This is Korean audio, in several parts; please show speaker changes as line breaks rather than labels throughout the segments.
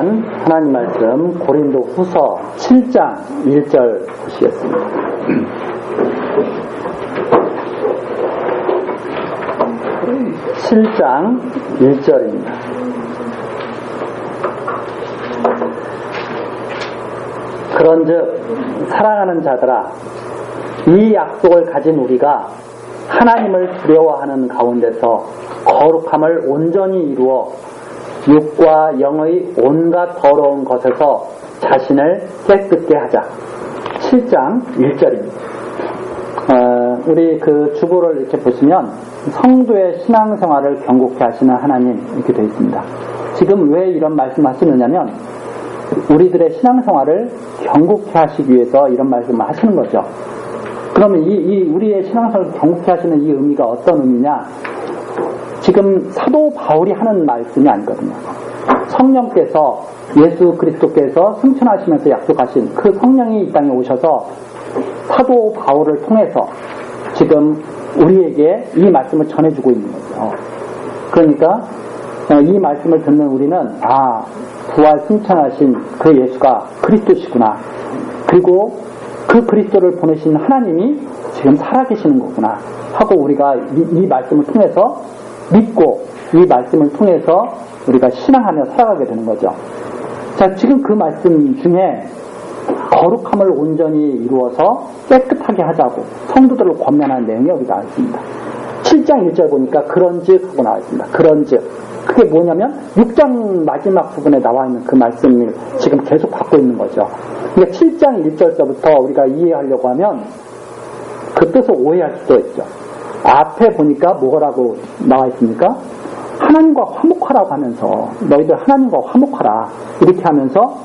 하나님 말씀 고린도 후서 7장 1절 보시겠습니다. 7장 1절입니다. 그런즉 사랑하는 자들아, 이 약속을 가진 우리가 하나님을 두려워하는 가운데서 거룩함을 온전히 이루어 육과 영의 온갖 더러운 것에서 자신을 깨끗게 하자. 7장 1절입니다. 우리 그 주보를 이렇게 보시면 성도의 신앙생활을 경고케 하시는 하나님 이렇게 되어 있습니다. 지금 왜 이런 말씀을 하시느냐면 우리들의 신앙생활을 경고케 하시기 위해서 이런 말씀을 하시는 거죠. 그러면 우리의 신앙생활을 경고케 하시는 이 의미가 어떤 의미냐? 지금 사도 바울이 하는 말씀이 아니거든요. 성령께서 예수 그리스도께서 승천하시면서 약속하신 그 성령이 이 땅에 오셔서 사도 바울을 통해서 지금 우리에게 이 말씀을 전해주고 있는 거죠. 그러니까 이 말씀을 듣는 우리는 부활 승천하신 그 예수가 그리스도시구나. 그리고 그 그리스도를 보내신 하나님이 지금 살아계시는 거구나 하고 우리가 이 말씀을 통해서 믿고 이 말씀을 통해서 우리가 신앙하며 살아가게 되는 거죠. 자, 지금 그 말씀 중에 거룩함을 온전히 이루어서 깨끗하게 하자고 성도들을 권면하는 내용이 여기 나와 있습니다. 7장 1절 보니까 그런즉 하고 나와 있습니다. 그런즉 그게 뭐냐면 6장 마지막 부분에 나와 있는 그 말씀을 지금 계속 받고 있는 거죠. 그러니까 7장 1절서부터 우리가 이해하려고 하면 그 뜻을 오해할 수도 있죠. 앞에 보니까 뭐라고 나와 있습니까? 하나님과 화목하라고 하면서 너희들 하나님과 화목하라 이렇게 하면서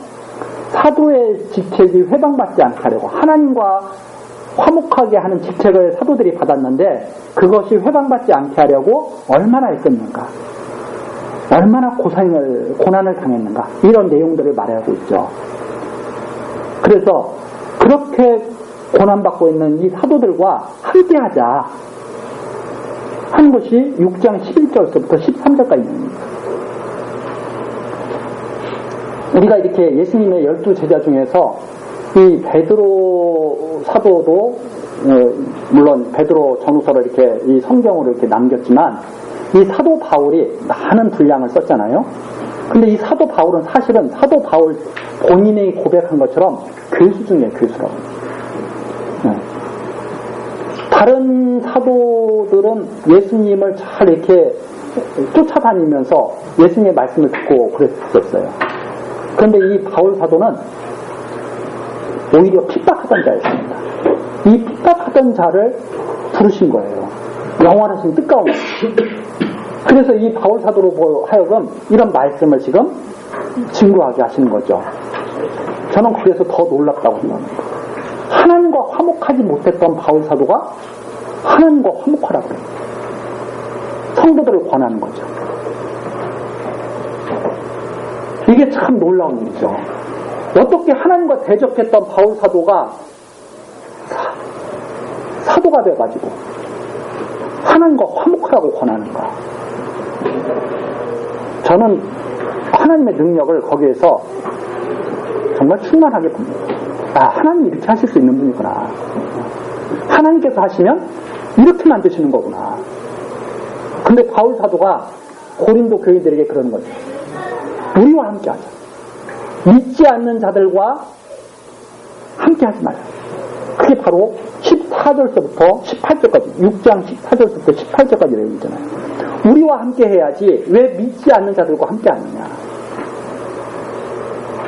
사도의 직책이 회방받지 않게 하려고 하나님과 화목하게 하는 직책을 사도들이 받았는데 그것이 회방받지 않게 하려고 얼마나 했겠는가, 얼마나 고난을 당했는가 이런 내용들을 말하고 있죠. 그래서 그렇게 고난받고 있는 이 사도들과 함께하자 한 것이 6장 11절부터 13절까지 있습니다. 우리가 이렇게 예수님의 12제자 중에서 이 베드로 사도도 물론 베드로 전후서를 이렇게 이 성경으로 이렇게 남겼지만 이 사도 바울이 많은 분량을 썼잖아요. 근데 이 사도 바울은 사실은 사도 바울 본인이 고백한 것처럼 교수 중에 교수라고. 다른 사도들은 예수님을 잘 이렇게 쫓아다니면서 예수님의 말씀을 듣고 그랬었어요. 그런데 이 바울 사도는 오히려 핍박하던 자였습니다. 이 핍박하던 자를 부르신 거예요. 영원하신 뜻가운데. 그래서 이 바울 사도로 하여금 이런 말씀을 지금 증거하게 하시는 거죠. 저는 그래서 더 놀랍다고 생각합니다. 하나님과 화목하지 못했던 바울 사도가 하나님과 화목하라고 해요. 성도들을 권하는 거죠. 이게 참 놀라운 일이죠. 어떻게 하나님과 대적했던 바울 사도가 사도가 돼가지고 하나님과 화목하라고 권하는가. 저는 하나님의 능력을 거기에서 정말 충만하게 봅니다. 하나님이 이렇게 하실 수 있는 분이구나. 하나님께서 하시면 이렇게 만드시는 거구나. 근데 바울 사도가 고린도 교인들에게 그러는 거죠. 우리와 함께 하자. 믿지 않는 자들과 함께 하지 말자. 그게 바로 14절서부터 18절까지 6장 14절부터 18절까지 내용이잖아요. 우리와 함께 해야지 왜 믿지 않는 자들과 함께 하느냐.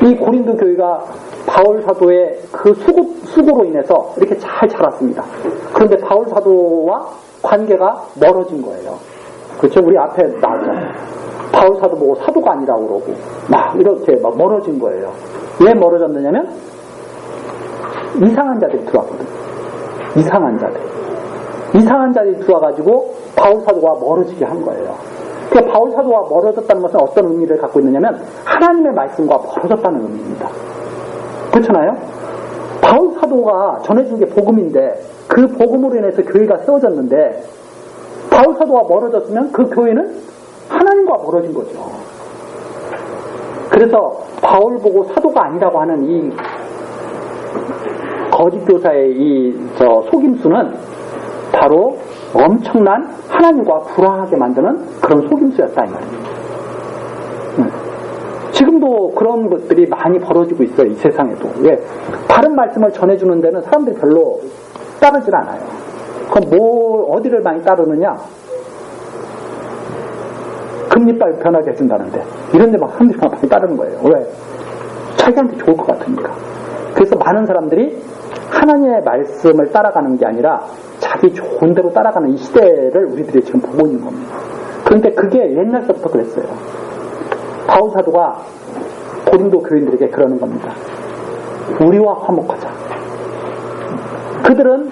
이 고린도 교회가 바울 사도의 그 수고로 인해서 이렇게 잘 자랐습니다. 그런데 바울 사도와 관계가 멀어진 거예요. 그렇죠? 우리 앞에 나왔잖아요. 바울 사도 보고 사도가 아니라고 그러고 막 이렇게 막 멀어진 거예요. 왜 멀어졌느냐면 이상한 자들이 들어왔거든요. 이상한 자들이 들어와가지고 바울 사도가 멀어지게 한 거예요. 그러니까 바울 사도가 멀어졌다는 것은 어떤 의미를 갖고 있느냐면 하나님의 말씀과 멀어졌다는 의미입니다. 그렇잖아요? 바울 사도가 전해준 게 복음인데 그 복음으로 인해서 교회가 세워졌는데 바울 사도가 멀어졌으면 그 교회는 하나님과 멀어진 거죠. 그래서 바울 보고 사도가 아니라고 하는 이 거짓 교사의 속임수는 바로 엄청난 하나님과 불화하게 만드는 그런 속임수였다 이 말입니다. 지금도 그런 것들이 많이 벌어지고 있어요. 이 세상에도. 왜? 바른 말씀을 전해주는 데는 사람들이 별로 따르질 않아요. 그럼 어디를 많이 따르느냐? 금리빨 변하게 해준다는데 이런 데만 사람들이 많이 따르는 거예요. 왜? 자기한테 좋을 것 같으니까. 그래서 많은 사람들이 하나님의 말씀을 따라가는 게 아니라 자기 좋은 대로 따라가는 이 시대를 우리들이 지금 보고 있는 겁니다. 그런데 그게 옛날부터 그랬어요. 바울 사도가 고린도 교인들에게 그러는 겁니다. 우리와 화목하자. 그들은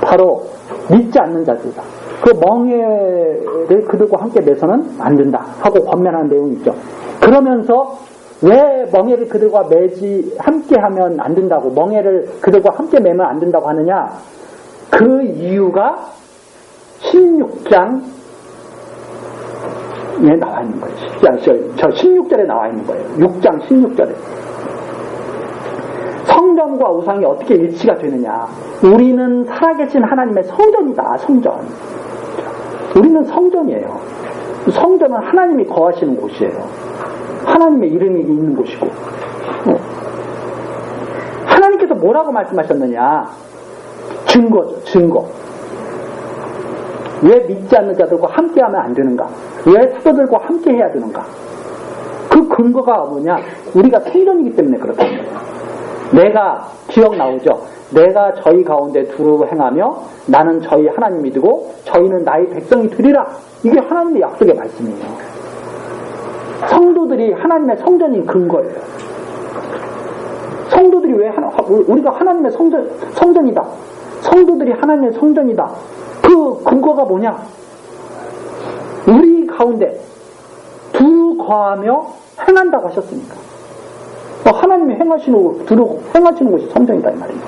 바로 믿지 않는 자들이다. 그 멍에를 그들과 함께 매서는 안 된다 하고 권면하는 내용이 있죠. 그러면서 왜 멍에를 그들과 함께 하면 안 된다고, 멍에를 그들과 함께 매면 안 된다고 하느냐? 그 이유가 16장에 나와 있는 거예요. 16절에 나와 있는 거예요. 6장 16절에. 성전과 우상이 어떻게 일치가 되느냐? 우리는 살아계신 하나님의 성전이다. 성전. 우리는 성전이에요. 성전은 하나님이 거하시는 곳이에요. 하나님의 이름이 있는 곳이고. 하나님께서 뭐라고 말씀하셨느냐? 증거죠. 증거. 왜 믿지 않는 자들과 함께하면 안 되는가? 왜 사도들과 함께 해야 되는가? 그 근거가 뭐냐? 우리가 성전이기 때문에 그렇다는 거예요. 내가 기억 나오죠? 내가 저희 가운데 두루 행하며 나는 저희 하나님이 되고 저희는 나의 백성이 되리라. 이게 하나님의 약속의 말씀이에요. 성도들이 하나님의 성전인 근거예요. 성도들이 우리가 하나님의 성전이다. 성도들이 하나님의 성전이다. 그 근거가 뭐냐? 우리 가운데 두루 거하며 행한다고 하셨으니까. 하나님이 행하시는 곳이 성전이다 이 말입니다.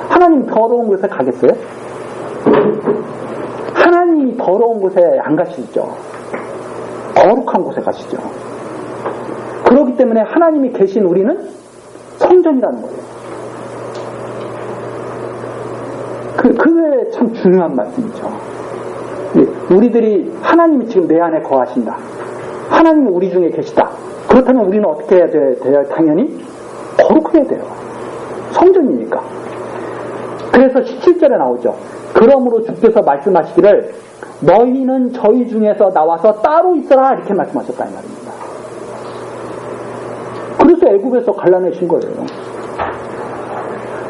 하나님 더러운 곳에 가겠어요? 하나님이 더러운 곳에 안 가시죠. 거룩한 곳에 가시죠. 그렇기 때문에 하나님이 계신 우리는 성전이라는 거예요. 그게 참 중요한 말씀이죠. 우리들이 하나님이 지금 내 안에 거하신다. 하나님이 우리 중에 계시다. 그렇다면 우리는 어떻게 해야 돼요? 당연히 거룩해야 돼요. 성전이니까. 그래서 17절에 나오죠. 그러므로 주께서 말씀하시기를 너희는 저희 중에서 나와서 따로 있어라 이렇게 말씀하셨다 이 말입니다. 그래서 애굽에서 갈라내신 거예요.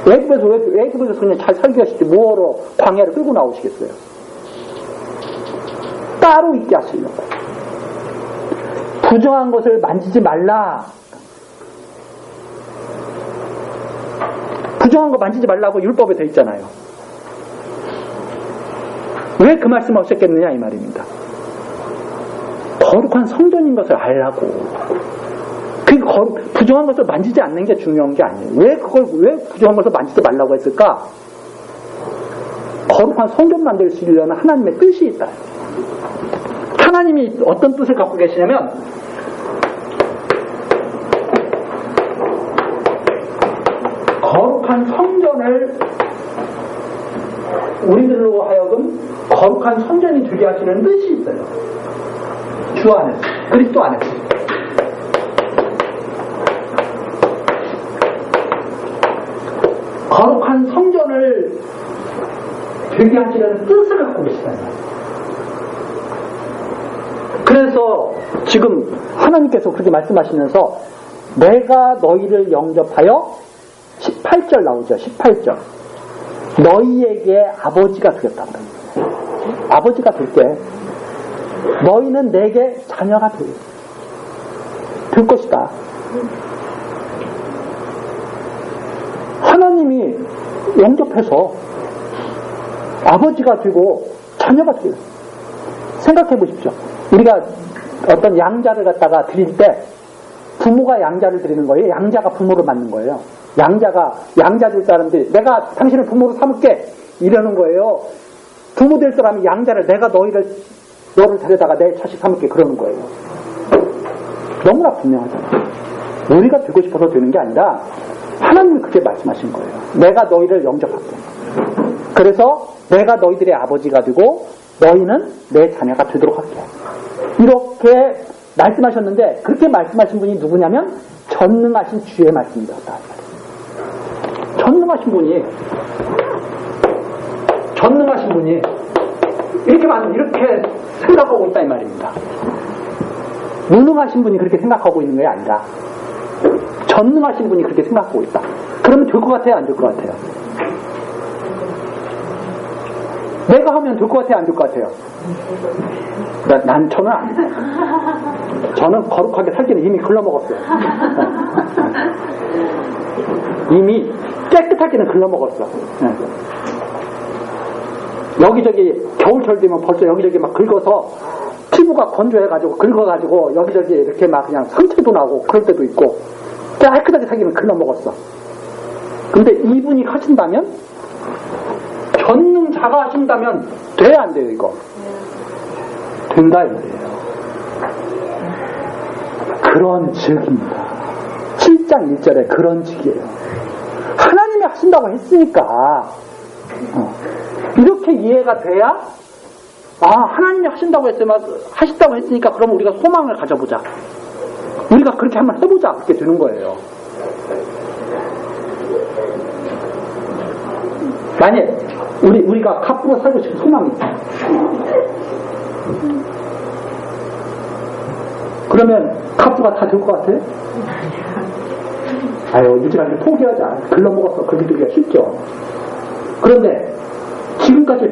애굽에서 그냥 잘 살게 하시지 뭐하러 광야를 끌고 나오시겠어요. 따로 있게 하시려고. 부정한 것을 만지지 말라. 부정한 거 만지지 말라고 율법에 되어 있잖아요. 왜 그 말씀을 하셨겠느냐 이 말입니다. 거룩한 성전인 것을 알라고. 부정한 것을 만지지 않는 게 중요한 게 아니에요. 왜 부정한 것을 만지지 말라고 했을까? 거룩한 성전 만드시려는 하나님의 뜻이 있다. 하나님이 어떤 뜻을 갖고 계시냐면 거룩한 성전을 우리들로 하여금 거룩한 성전이 되게 하시는 뜻이 있어요. 주 안에서, 그리스도 안에서. 거룩한 성전을 되게 하시는 뜻을 갖고 계시다는 거예요. 그래서 지금 하나님께서 그렇게 말씀하시면서 내가 너희를 영접하여 18절 나오죠. 18절. 너희에게 아버지가 되겠다. 아버지가 될게. 너희는 내게 자녀가 될 것이다. 하나님이 영접해서 아버지가 되고 자녀가 되고 생각해 보십시오. 우리가 어떤 양자를 갖다가 드릴 때 부모가 양자를 드리는 거예요. 양자가 부모를 맞는 거예요. 양자 될 사람들이 내가 당신을 부모로 삼을게 이러는 거예요. 부모 될 사람이 양자를 내가 너를 데려다가 내 자식 삼을게 그러는 거예요. 너무나 분명하잖아요. 우리가 되고 싶어서 되는 게 아니라 하나님이 그렇게 말씀하신 거예요. 내가 너희를 영접할게. 그래서 내가 너희들의 아버지가 되고 너희는 내 자녀가 되도록 할게. 이렇게 말씀하셨는데 그렇게 말씀하신 분이 누구냐면 전능하신 주의 말씀이었다. 전능하신 분이 이렇게 생각하고 있다 이 말입니다. 무능하신 분이 그렇게 생각하고 있는 게 아니라 전능하신 분이 그렇게 생각하고 있다. 그러면 될 것 같아요? 안 될 것 같아요? 내가 하면 될 것 같아요? 안 될 것 같아요? 저는 안 돼요. 저는 거룩하게 살기는 이미 글러먹었어요. 이미 깨끗하게는 글러먹었어. 여기저기 겨울철 되면 벌써 여기저기 막 긁어서 피부가 건조해가지고 긁어가지고 여기저기 이렇게 막 그냥 상처도 나고 그럴 때도 있고 깨끗하게 살기는 글러먹었어. 근데 이분이 하신다면 전능자가 하신다면 돼야 안 돼요 이거? 된다 이 말이에요. 그런 즉입니다. 7장 1절에 그런 즉이에요. 하나님이 하신다고 했으니까 이렇게 이해가 돼야 하나님이 하신다고 했으니까 그럼 우리가 소망을 가져보자. 우리가 그렇게 한번 해보자. 그렇게 되는 거예요. 만약 우리가 값으로 살고 싶은 소망이 있다. 그러면 값부가 다 될 것 같아요? 이제까지 포기하자. 글러먹었어. 그렇게 되기가 쉽죠. 그런데 지금까지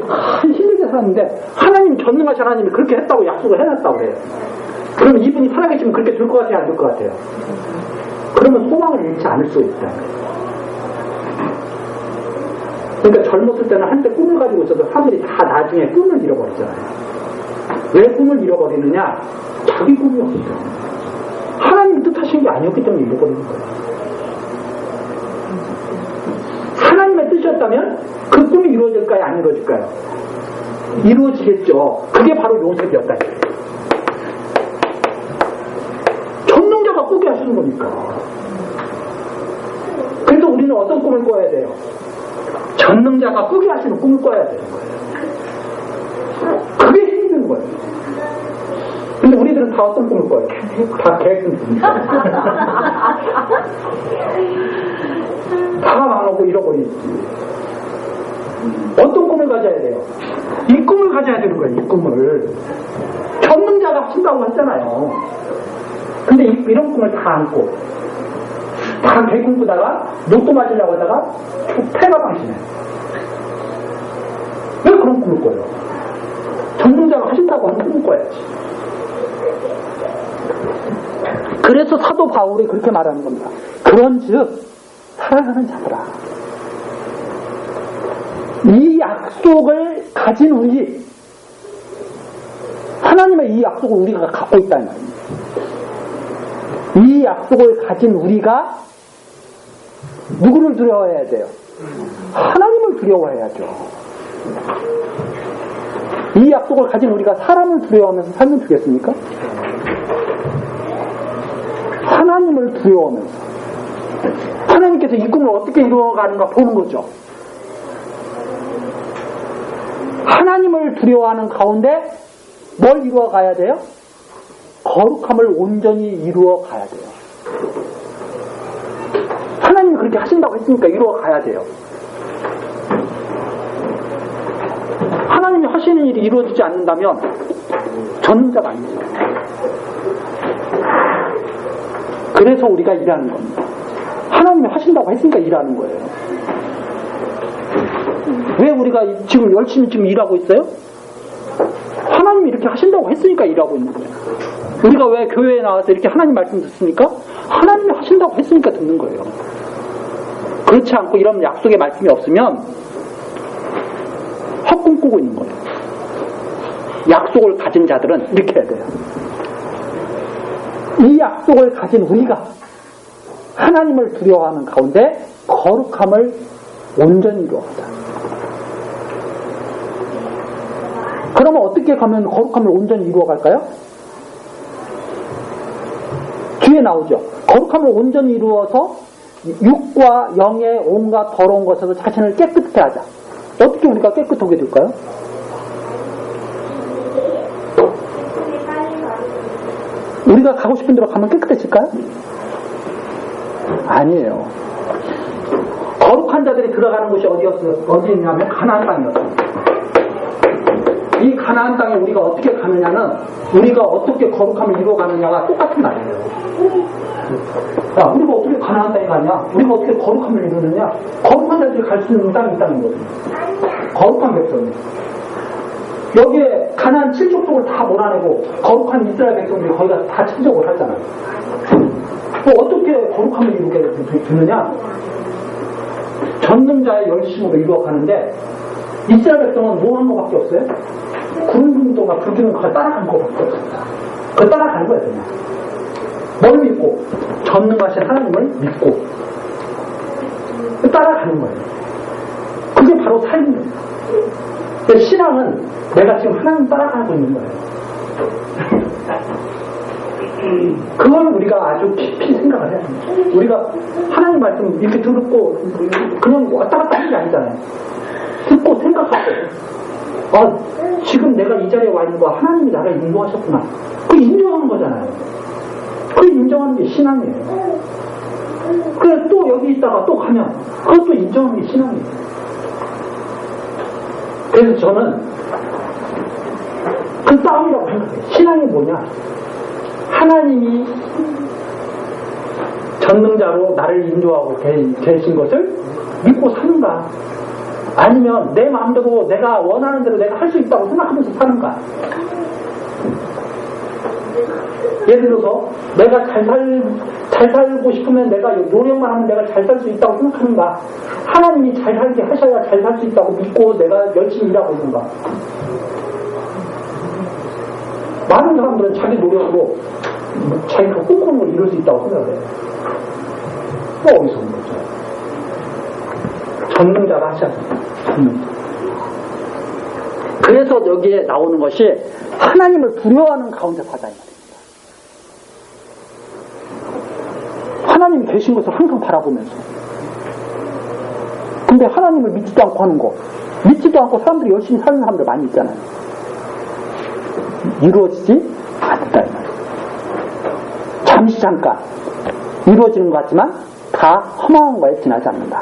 힘들게 살았는데 하나님 전능하신 하나님이 그렇게 했다고 약속을 해놨다고 해요. 그러면 이분이 살아계시면 그렇게 될 것 같아요? 안 될 것 같아요? 그러면 소망을 잃지 않을 수 있다. 그러니까 젊었을 때는 한때 꿈을 가지고 있어도 사람들이 다 나중에 꿈을 잃어버리잖아요. 왜 꿈을 잃어버리느냐? 자기 꿈이었기 때문에. 하나님이 뜻하신 게 아니었기 때문에 잃어버리는 거예요. 하나님의 뜻이었다면 그 꿈이 이루어질까요? 안 이루어질까요? 이루어지겠죠. 그게 바로 요셉이었다. 전능자가 꾸게 하시는 거니까. 그래서 우리는 어떤 꿈을 꿔야 돼요? 전능자가 꾸게 하시는 꿈을 꿔야 되는 거예요. 그게 힘든 거예요. 근데 우리들은 다 어떤 꿈을 꿔요? 다 계획은 듭니다. 다 망하고 잃어버리지. 어떤 꿈을 가져야 돼요? 이 꿈을 가져야 되는 거예요. 이 꿈을. 전능자가 하신다고 했잖아요. 근데 이런 꿈을 다 안고 다 계획 꿈꾸다가 로또 맞으려고 하다가 폐가 방심해. 왜 그런 꿈을 꿔요? 전능자가 하신다고 하는 꿈을 꿔야지. 그래서 사도 바울이 그렇게 말하는 겁니다. 그런즉 사랑하는 자들아, 이 약속을 가진 우리, 하나님의 이 약속을 우리가 갖고 있다는 말입니다. 이 약속을 가진 우리가 누구를 두려워해야 돼요? 하나님을 두려워해야죠. 이 약속을 가진 우리가 사람을 두려워하면서 살면 되겠습니까? 하나님을 두려워하면서. 하나님께서 이 꿈을 어떻게 이루어가는가 보는 거죠. 하나님을 두려워하는 가운데 뭘 이루어가야 돼요? 거룩함을 온전히 이루어가야 돼요. 하나님이 그렇게 하신다고 했으니까 이루어가야 돼요. 하나님이 하시는 일이 이루어지지 않는다면 전능자가 아니죠. 그래서 우리가 일하는 겁니다. 하나님이 하신다고 했으니까 일하는 거예요. 왜 우리가 지금 열심히 일하고 있어요? 하나님이 이렇게 하신다고 했으니까 일하고 있는 거예요. 우리가 왜 교회에 나와서 이렇게 하나님 말씀 듣습니까? 하나님이 하신다고 했으니까 듣는 거예요. 그렇지 않고 이런 약속의 말씀이 없으면 헛꿈 꾸고 있는 거예요. 약속을 가진 자들은 이렇게 해야 돼요. 이 약속을 가진 우리가 하나님을 두려워하는 가운데 거룩함을 온전히 이루어가자. 그러면 어떻게 가면 거룩함을 온전히 이루어갈까요? 뒤에 나오죠. 거룩함을 온전히 이루어서 육과 영의 온갖 더러운 것에서 자신을 깨끗하게 하자. 어떻게 우리가 깨끗하게 될까요? 우리가 가고 싶은 데로 가면 깨끗해질까요? 아니에요. 거룩한 자들이 들어가는 곳이 어디였냐면 가나안 땅이었어요. 이 가나안 땅에 우리가 어떻게 가느냐는 우리가 어떻게 거룩함을 이루어가느냐가 똑같은 말이에요. 야, 우리가 어떻게 가나안 땅에 가냐? 우리가 어떻게 거룩함을 이루느냐? 거룩한 자들이 갈 수 있는 땅이 있다는 거죠. 거룩한 백성이. 여기에 가나안 7족속을 다 몰아내고 거룩한 이스라엘 백성들이 거기가 다 침적을 하잖아요. 어떻게 거룩함을 이루게 되느냐? 전능자의 열심으로 이루어가는데 이스라엘 백성은 뭐 한 거밖에 없어요? 구름 동안 불기는 그걸 따라간 거밖에 없습니다. 그걸 따라가는 거예요, 그냥. 뭘 믿고? 전능하신 하나님을 믿고 따라가는 거예요. 그게 바로 삶이에요. 신앙은 내가 지금 하나님 따라가고 있는 거예요. 그걸 우리가 아주 깊이 생각을 해야 합니다. 우리가 하나님 말씀 이렇게 듣고 그냥 왔다 갔다 하는 게 아니잖아요. 듣고 생각하고 지금 내가 이 자리에 와 있는 거 하나님이 나를 인도하셨구나. 그 인정하는 거잖아요. 그 인정하는 게 신앙이에요. 그래 또 여기 있다가 또 가면 그것도 인정하는 게 신앙이에요. 그래서 저는 그 싸움이라고 생각해요. 신앙이 뭐냐? 하나님이 전능자로 나를 인도하고 계신 것을 믿고 사는가? 아니면 내 마음대로 내가 원하는 대로 내가 할 수 있다고 생각하면서 사는가? 예를 들어서 내가 잘 살고 싶으면 내가 노력만 하면 내가 잘 살 수 있다고 생각하는가? 하나님이 잘 살게 하셔야 잘 살 수 있다고 믿고 내가 열심히 일하고 있는가? 많은 사람들은 자기 노력으로 자기가 꿈꾸는 걸 이룰 수 있다고 생각해요. 어디서 온 거죠? 전능자가 하지 않습니다. 그래서 여기에 나오는 것이 하나님을 두려워하는 가운데 가자 이 말입니다. 하나님이 계신 것을 항상 바라보면서. 근데 하나님을 믿지도 않고 하는 거, 믿지도 않고 사람들이 열심히 사는 사람들 많이 있잖아요. 이루어지지 않는다 이 말이에요. 잠시 잠깐 이루어지는 것 같지만 다 허망한 거에 지나지 않는다.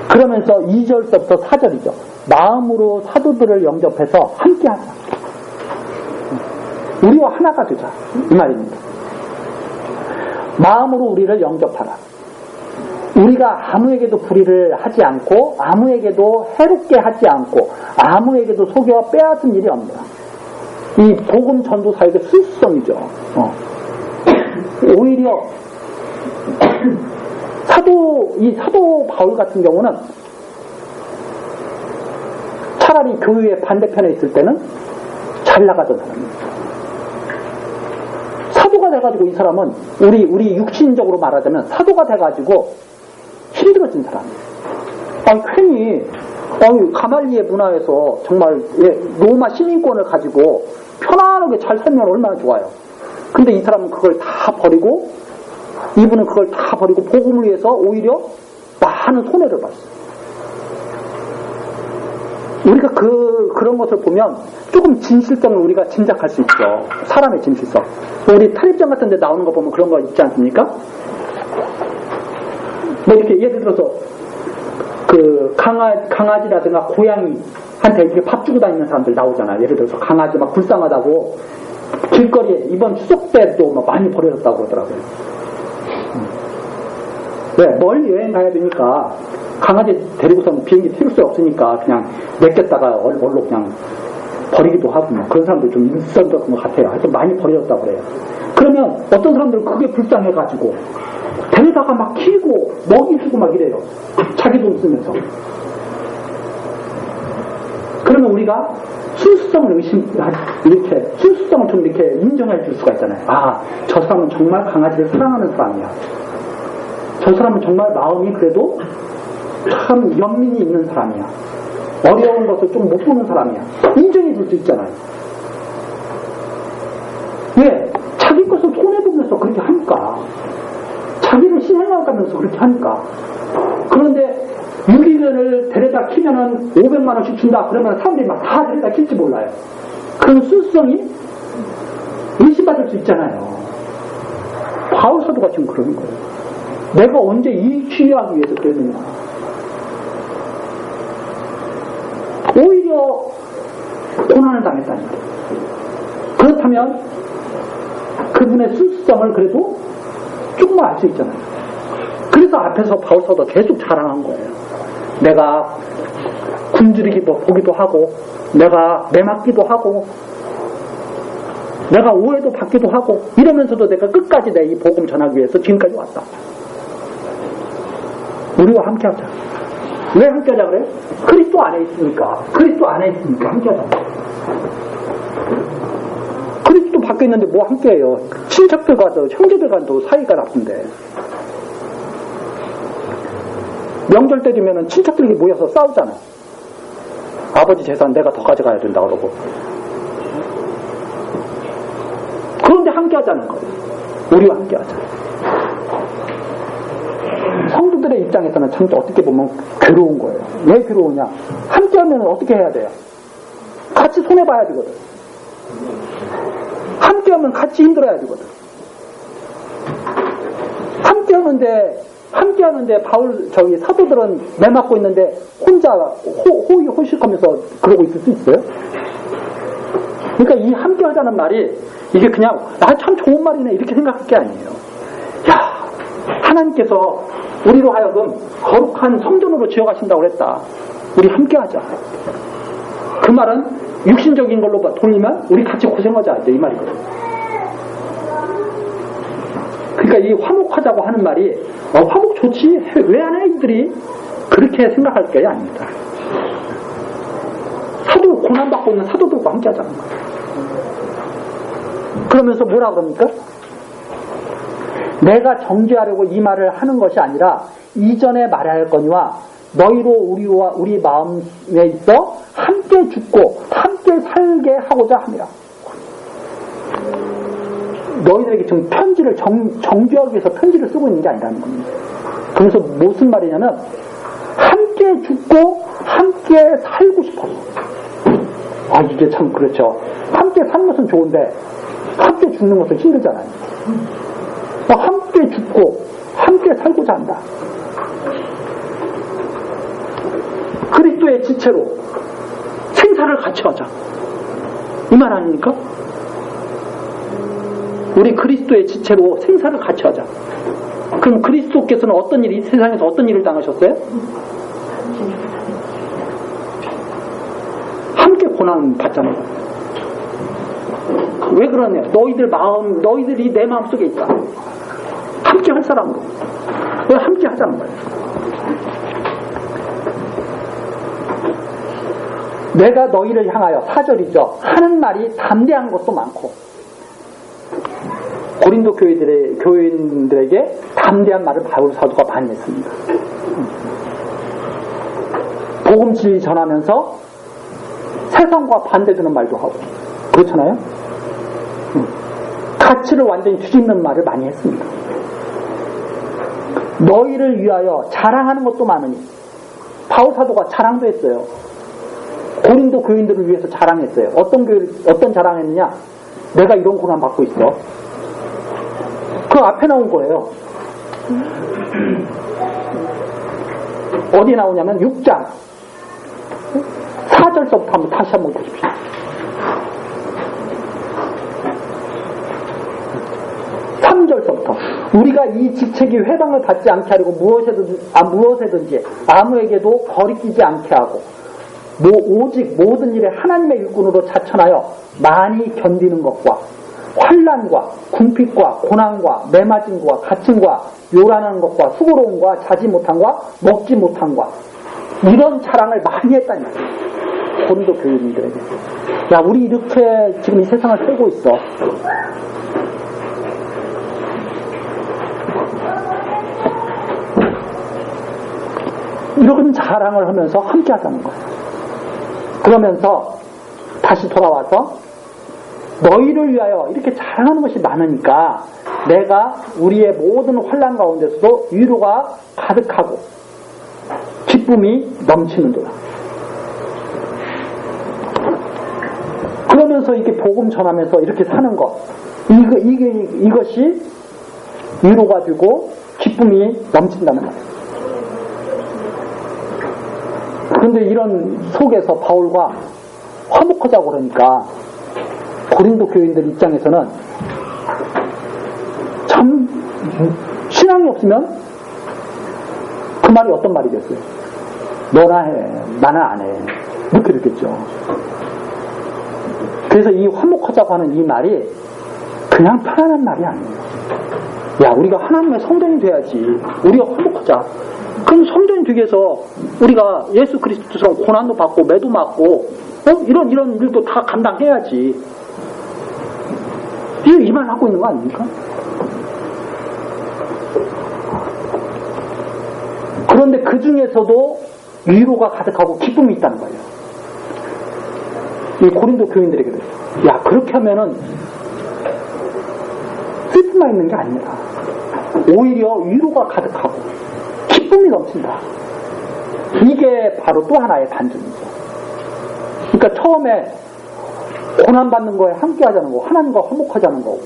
그러면서 2절부터 4절이죠. 마음으로 사도들을 영접해서 함께하자. 우리와 하나가 되자. 이 말입니다. 마음으로 우리를 영접하라. 우리가 아무에게도 불의를 하지 않고 아무에게도 해롭게 하지 않고 아무에게도 속여 빼앗은 일이 없다. 이 복음 전도사에게 순수성이죠. 오히려 사도 바울 같은 경우는 차라리 교회의 반대편에 있을 때는 잘 나가던 사람입니다. 사도가 돼가지고 이 사람은 우리 육신적으로 말하자면 사도가 돼가지고 힘들어진 사람이에요. 괜히 가말리의 문화에서 정말 로마 시민권을 가지고 편안하게 잘 살면 얼마나 좋아요. 근데 이 사람은 그걸 다 버리고 이분은 그걸 다 버리고 복음을 위해서 오히려 많은 손해를 봤어요. 우리가 그런 것을 보면 조금 진실성을 우리가 짐작할 수 있죠. 사람의 진실성. 우리 탈입장 같은 데 나오는 거 보면 그런 거 있지 않습니까? 뭐 이렇게 예를 들어서 그 강아지라든가 고양이한테 이렇게 밥 주고 다니는 사람들 나오잖아. 예를 들어서 강아지 막 불쌍하다고 길거리에 이번 추석 때도 막 많이 버려졌다고 그러더라고요. 왜? 멀리 여행 가야 되니까 강아지 데리고서는 비행기 태울 수 없으니까 그냥 맡겼다가 얼로 그냥 버리기도 하고 뭐 그런 사람들 좀 있었던 것 같아요. 하여튼 많이 버려졌다고 그래요. 그러면 어떤 사람들은 그게 불쌍해가지고 데려다가 막 키우고 먹이 주고 막 이래요. 자기 돈 쓰면서. 그러면 우리가 순수성을 순수성을 좀 이렇게 인정해 줄 수가 있잖아요. 저 사람은 정말 강아지를 사랑하는 사람이야. 저 사람은 정말 마음이 그래도 참 연민이 있는 사람이야. 어려운 것을 좀 못 보는 사람이야. 인정해 줄 수 있잖아요. 왜? 그렇게 하니까. 자기는 신행하면서 그렇게 하니까. 그런데 유기견을 데려다 키면은 500만원씩 준다. 그러면 사람들이 막 다 데려다 킬지 몰라요. 그런 순수성이 의심받을 수 있잖아요. 바울 사도가 지금 그러는 거예요. 내가 언제 이익 취하기 위해서 그랬느냐. 오히려 고난을 당했다는 거예요. 그렇다면 그분의 순수성을 그래도 조금만 알 수 있잖아요. 그래서 앞에서 바울 사도가 계속 자랑한 거예요. 내가 굶주리기 보기도 하고, 내가 매맞기도 하고, 내가 오해도 받기도 하고, 이러면서도 내가 끝까지 내 이 복음 전하기 위해서 지금까지 왔다. 우리와 함께 하자. 왜 함께 하자 그래요? 그리스도 안에 있으니까. 그리스도 안에 있으니까 함께 하자. 그리스도 밖에 있는데 뭐 함께 해요? 친척들과도 형제들과도 사이가 나쁜데. 명절 때 되면은 친척들이 모여서 싸우잖아. 아버지 재산 내가 더 가져가야 된다 그러고. 그런데 함께 하자는 거예요. 우리와 함께 하자. 성도들의 입장에서는 참 어떻게 보면 괴로운 거예요. 왜 괴로우냐? 함께 하면 어떻게 해야 돼요? 같이 손해봐야 되거든. 함께 하면 같이 힘들어야 되거든. 함께 하는데 사도들은 매맞고 있는데 혼자 호의호식하면서 그러고 있을 수 있어요? 그러니까 이 함께 하자는 말이 이게 그냥 참 좋은 말이네 이렇게 생각할 게 아니에요. 야, 하나님께서 우리로 하여금 거룩한 성전으로 지어가신다고 그랬다. 우리 함께 하자. 그 말은 육신적인 걸로 돌리면 우리 같이 고생하자 이제 이 말이거든. 그러니까 이 화목하자고 하는 말이 화목 좋지 왜 안 해 이들이 그렇게 생각할 게 아닙니다. 사도 고난받고 있는 사도들과 함께 하자는 거예요. 그러면서 뭐라 그럽니까? 내가 정죄하려고 이 말을 하는 것이 아니라 이전에 말할 거니와 너희로 우리 마음에 있어 함께 죽고 함께 살게 하고자 함이라. 너희들에게 지금 편지를 정죄하기 위해서 편지를 쓰고 있는 게 아니라는 겁니다. 그래서 무슨 말이냐면 함께 죽고 함께 살고 싶어서. 아 이게 참 그렇죠. 함께 사는 것은 좋은데 함께 죽는 것은 힘들잖아요. 함께 죽고 함께 살고자 한다. 그리스도의 지체로 생사를 같이 하자. 이 말 아닙니까? 우리 그리스도의 지체로 생사를 같이 하자. 그럼 그리스도께서는 이 세상에서 어떤 일을 당하셨어요? 함께 고난 받잖아요. 왜 그러냐? 너희들이 내 마음 속에 있다. 함께 할 사람으로. 왜 함께 하자는 거예요? 내가 너희를 향하여 4절이죠. 하는 말이 담대한 것도 많고 고린도 교인들에게 담대한 말을 바울 사도가 많이 했습니다. 복음 진리 전하면서 세상과 반대되는 말도 하고 그렇잖아요. 가치를 완전히 뒤집는 말을 많이 했습니다. 너희를 위하여 자랑하는 것도 많으니 바울 사도가 자랑도 했어요. 고린도 교인들을 위해서 자랑했어요. 어떤 자랑했느냐? 내가 이런 고난 받고 있어. 그 앞에 나온 거예요. 어디 나오냐면 6장 4절서부터 다시 한번 보십시오. 우리가 이 직책이 회방을 받지 않게 하려고 무엇에든지 아무에게도 거리끼지 않게 하고 오직 모든 일에 하나님의 일꾼으로 자천하여 많이 견디는 것과 환난과 궁핍과 고난과 매맞음과 갇힘과 요란한 것과 수고로움과 자지 못함과 먹지 못함과 이런 자랑을 많이 했다니 고린도 교인들에게. 야, 우리 이렇게 지금 이 세상을 살고 있어. 이런 자랑을 하면서 함께 하자는 거예요. 그러면서 다시 돌아와서 너희를 위하여 이렇게 자랑하는 것이 많으니까 내가 우리의 모든 환난 가운데서도 위로가 가득하고 기쁨이 넘치는도다. 그러면서 이렇게 복음 전하면서 이렇게 사는 것, 이것이 위로가 되고 기쁨이 넘친다는 말이에요. 그런데 이런 속에서 바울과 화목하자고 그러니까 고린도 교인들 입장에서는 참 신앙이 없으면 그 말이 어떤 말이겠어요? 너나 해, 나는 안 해. 이렇게 됐겠죠. 그래서 이 화목하자고 하는 이 말이 그냥 편안한 말이 아니에요. 야, 우리가 하나님의 성전이 돼야지. 우리가 화목하자. 그럼 성전이 되기 위해서 우리가 예수 그리스도처럼 고난도 받고 매도 맞고 이런 일도 다 감당해야지. 이 말 하고 있는 거 아닙니까? 그런데 그 중에서도 위로가 가득하고 기쁨이 있다는 거예요. 이 고린도 교인들에게도. 야, 그렇게 하면은 슬픔만 있는 게 아닙니다. 오히려 위로가 가득하고 기쁨이 넘친다. 이게 바로 또 하나의 반전이죠. 그러니까 처음에 고난받는 거에 함께 하자는 거, 하나님과 화목하자는 거고.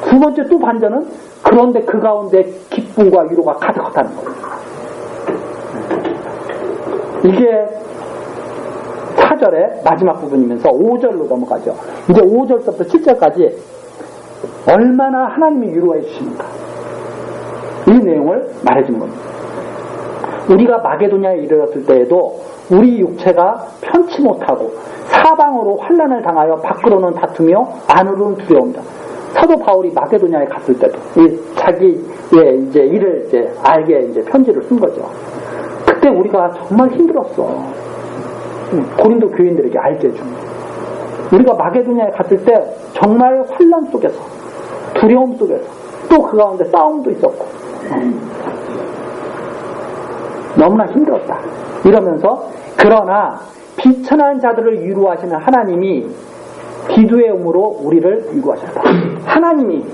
두 번째 또 반전은 그런데 그 가운데 기쁨과 위로가 가득하다는 거예요. 이게 4절의 마지막 부분이면서 5절로 넘어가죠. 이제 5절부터 7절까지 얼마나 하나님이 위로해 주십니까? 이 내용을 말해주는 겁니다. 우리가 마게도냐에 이르렀을 때에도 우리 육체가 편치 못하고 사방으로 환난을 당하여 밖으로는 다투며 안으로는 두려움이다. 사도 바울이 마게도냐에 갔을 때도 자기의 이제 일을 이제 알게 이제 편지를 쓴 거죠. 그때 우리가 정말 힘들었어. 고린도 교인들에게 알게 해줍니다. 우리가 마게도냐에 갔을 때 정말 환난 속에서 두려움 속에서 또 그 가운데 싸움도 있었고 너무나 힘들었다. 이러면서 그러나 비천한 자들을 위로하시는 하나님이 기도의 음으로 우리를 위로하셨다. 하나님이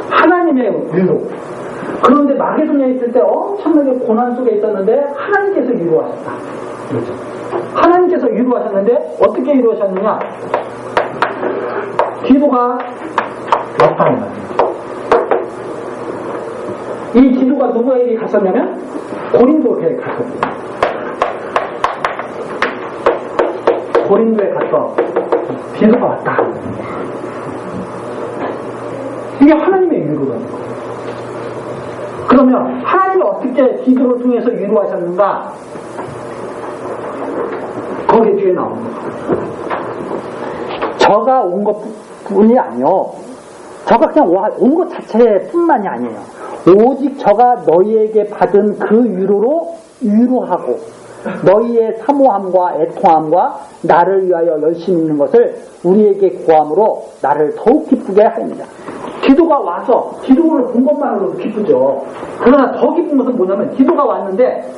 하나님의 위로. 그런데 마게도냐에 있을 때 엄청나게 고난 속에 있었는데 하나님께서 위로하셨다. 그렇죠. 하나님께서 위로하셨는데 어떻게 위로하셨느냐? 기도가 왔다는 거예요. 이 기도가 누구에게 갔었냐면 고린도에 갔었어요. 고린도에 가서 기도가 왔다. 이게 하나님의 위로라는 거예요. 그러면 하나님이 어떻게 기도를 통해서 위로하셨는가? 거기에 뒤에 나오는 거예요. 저가 온 것뿐이 아니요. 저가 그냥 온 것 자체뿐만이 아니에요. 오직 저가 너희에게 받은 그 위로로 위로하고 너희의 사모함과 애통함과 나를 위하여 열심히 있는 것을 우리에게 고함으로 나를 더욱 기쁘게 하였느냐. 기도가 와서 기도를 본 것만으로도 기쁘죠. 그러나 더 기쁜 것은 뭐냐면 기도가 왔는데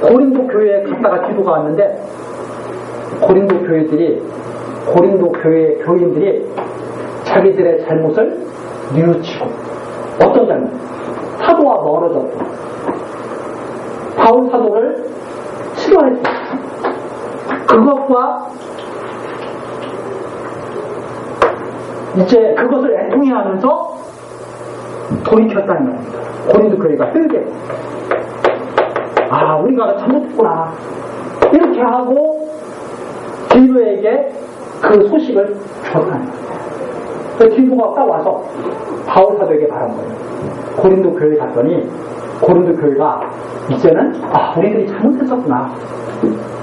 고린도 교회에 갔다가 기도가 왔는데 고린도 교회 교인들이 자기들의 잘못을 뉘우치고 어떤 잘못? 사도와 멀어졌고 바울 사도를 싫어했고 그것과 이제 그것을 애통해하면서 돌이켰다는 겁니다. 고린도 교회가 흘게 우리가 잘못했구나 이렇게 하고 디도에게 그 소식을 줬다는 거예요. 그래서 디도가 딱 와서 바울 사도에게 말한 거예요. 고린도 교회에 갔더니 고린도 교회가 이제는 우리들이 잘못했었구나.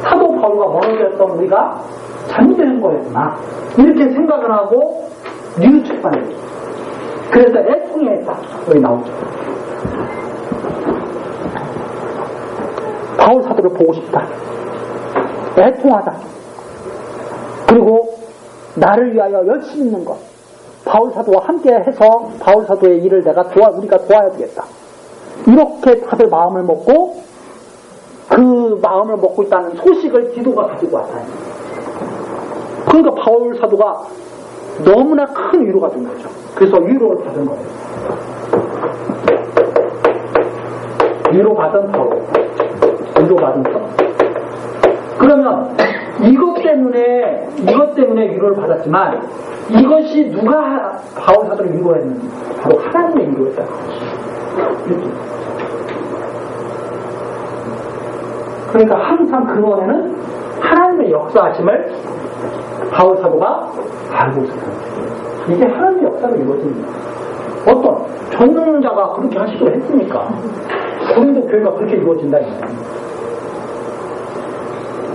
사도 바울과 멀어졌던 우리가 잘못된 거였구나. 이렇게 생각을 하고 뉘우쳤다는 거예요. 그래서 애통해했다. 여기 나오죠. 바울 사도를 보고 싶다. 애통하다. 그리고 나를 위하여 열심히 있는 것. 바울 사도와 함께 해서 바울 사도의 일을 우리가 도와야 되겠다. 이렇게 다들 마음을 먹고 그 마음을 먹고 있다는 소식을 디도가 가지고 왔다. 그러니까 바울 사도가 너무나 큰 위로가 된 거죠. 그래서 위로를 받은 거예요. 위로받은 바울. 위로받은 바울. 그러면 이것 때문에 위로를 받았지만 이것이 누가 바울 사도를 위로했는지 바로 하나님의 위로였다는 거죠. 그러니까 항상 근원에는 하나님의 역사하심을 바울 사도가 알고 있었다. 이게 하나님의 역사로 이루어집니다. 어떤 전능자가 그렇게 하시기로 했으니까 고린도 교회가 그렇게 이루어진다.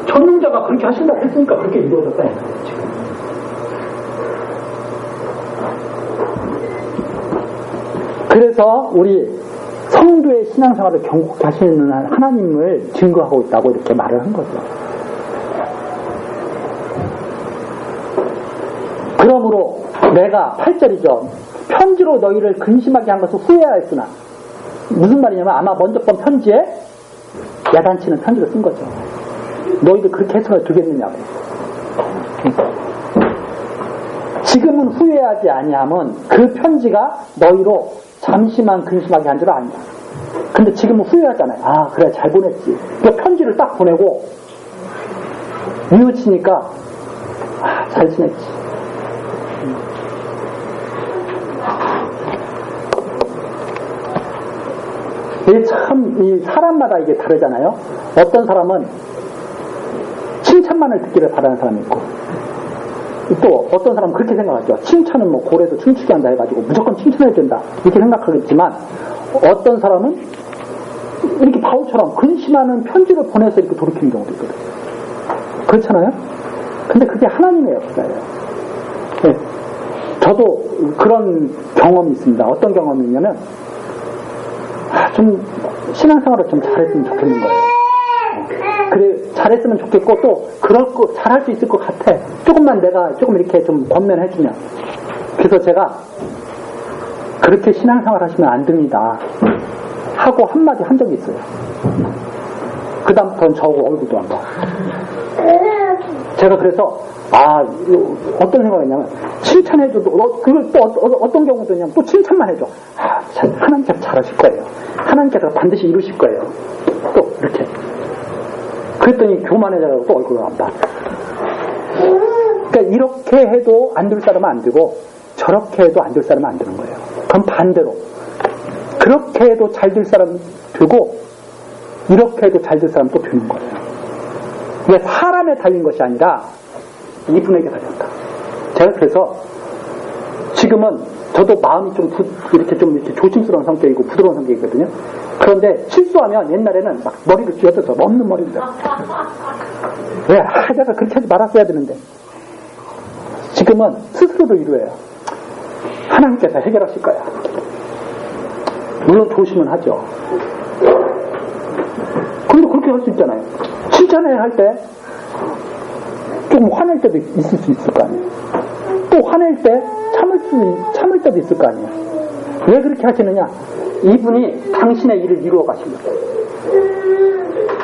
전능자가 그렇게 하신다고 했으니까 그렇게 이루어졌다. 지금. 그래서 우리 성도의 신앙생활을 경고케 하시는 하나님을 증거하고 있다고 이렇게 말을 한 거죠. 그러므로 내가 8절이죠. 편지로 너희를 근심하게 한 것을 후회하였으나 무슨 말이냐면 아마 먼저 본 편지에 야단치는 편지를 쓴 거죠. 너희들 그렇게 해석을 두겠느냐고. 지금은 후회하지 아니함은 그 편지가 너희로 잠시만 근심하게 한 줄 아니다. 근데 지금은 후회하잖아요. 아 그래 잘 보냈지. 그 편지를 딱 보내고 뉘우치니까 아 잘 지냈지. 이게 참 이 사람마다 이게 다르잖아요. 어떤 사람은 칭찬만을 듣기를 바라는 사람이 있고 또 어떤 사람은 그렇게 생각하죠. 칭찬은 뭐 고래도 춤추게 한다 해가지고 무조건 칭찬해야 된다 이렇게 생각하겠지만 어떤 사람은 이렇게 바울처럼 근심하는 편지를 보내서 이렇게 돌이키는 경우도 있거든요. 그렇잖아요? 근데 그게 하나님의 역사예요. 네. 저도 그런 경험이 있습니다. 어떤 경험이 있냐면 좀 신앙생활을 좀 잘했으면 좋겠는 거예요. 그래 잘했으면 좋겠고 또 그럴 거 잘할 수 있을 것 같아. 조금만 내가 조금 이렇게 좀 권면해주면. 그래서 제가 그렇게 신앙생활 하시면 안 됩니다 하고 한마디 한 적이 있어요. 그 다음부터는 저하고 얼굴도 안 봐. 제가 그래서 어떤 생각을 했냐면 칭찬해줘도 그걸 또 어떤 경우도 있냐면 또 칭찬만 해줘. 하나님께서 잘하실 거예요. 하나님께서 반드시 이루실 거예요. 또 이렇게 그랬더니 교만해져서 또 얼굴을 안 봐. 그러니까 이렇게 해도 안 될 사람은 안 되고 저렇게 해도 안 될 사람은 안 되는 거예요. 그럼 반대로 그렇게 해도 잘 될 사람 되고 이렇게 해도 잘 될 사람 또 되는 거예요. 이게 사람에 달린 것이 아니라 이분에게 달렸다. 제가 그래서 지금은 저도 마음이 좀 이렇게 조심스러운 성격이고 부드러운 성격이거든요. 그런데 실수하면 옛날에는 막 머리를 쥐어뜯어 없는 머리를. 왜? 내가 그렇게 하지 말았어야 되는데. 지금은 스스로도 이루어요. 하나님께서 해결하실 거야. 물론 조심은 하죠. 그런데 그렇게 할 수 있잖아요. 칭찬해야 할 때 좀 화낼 때도 있을 수 있을 거 아니에요. 또 화낼 때 참을 때도 있을 거 아니에요. 왜 그렇게 하시느냐? 이분이 당신의 일을 이루어 가십니다.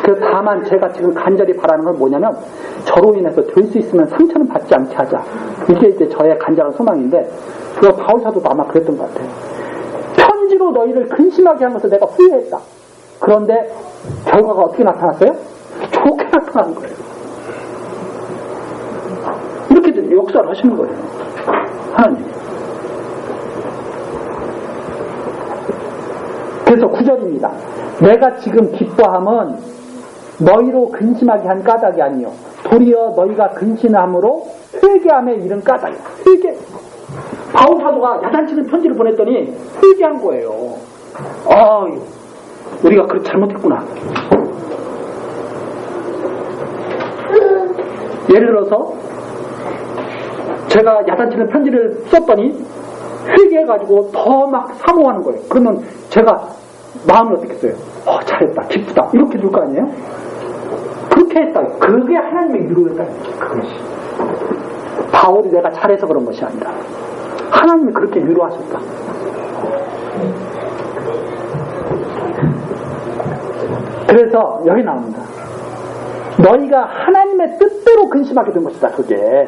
그래서 다만 제가 지금 간절히 바라는 건 뭐냐면 저로 인해서 될 수 있으면 상처는 받지 않게 하자. 이게 이제 저의 간절한 소망인데 그 바울 사도도 아마 그랬던 것 같아요. 편지로 너희를 근심하게 한 것을 내가 후회했다. 그런데 결과가 어떻게 나타났어요? 좋게 나타난 거예요. 이렇게 역사를 하시는 거예요. 하나님. 그래서 9절입니다. 내가 지금 기뻐함은 너희로 근심하게 한 까닭이 아니요 도리어 너희가 근심함으로 회개함에 이른 까닭이야. 회개. 바울 사도가 야단치는 편지를 보냈더니 회개한 거예요. 우리가 그렇게 잘못했구나. 예를 들어서 제가 야단치는 편지를 썼더니 회개해가지고 더 막 사모하는 거예요. 그러면 제가 마음을 어떻게 써요? 잘했다, 기쁘다 이렇게 될 거 아니에요? 그렇게 했다. 그게 하나님의 위로였다는 거죠. 그것이 바울이 내가 잘해서 그런 것이 아니라 하나님이 그렇게 위로하셨다. 그래서 여기 나옵니다. 너희가 하나님의 뜻대로 근심하게 된 것이다. 그게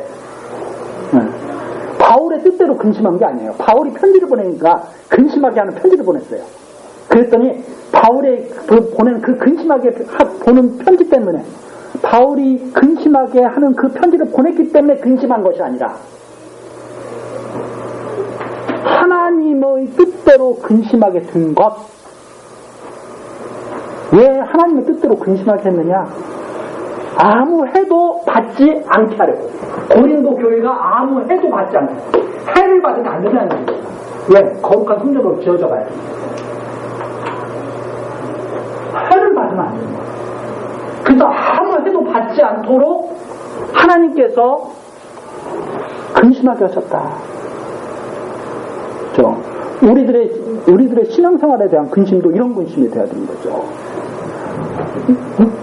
바울의 뜻대로 근심한 게 아니에요. 바울이 편지를 보내니까 근심하게 하는 편지를 보냈어요. 그랬더니 바울의 보내는 그 근심하게 보는 편지 때문에, 바울이 근심하게 하는 그 편지를 보냈기 때문에 근심한 것이 아니라 하나님의 뜻대로 근심하게 된 것. 왜 하나님의 뜻대로 근심하게 했느냐? 아무 해도 받지 않게 하려고. 고린도 교회가 아무 해도 받지 않게, 해를 받으면 안 된다는 거예요. 왜? 거룩한 성전으로 지어져 가야 돼. 해를 받으면 안 된다. 그래서 아무 해도 받지 않도록 하나님께서 근심하게 하셨다. 우리들의 신앙생활에 대한 근심도 이런 근심이 돼야 되는 거죠.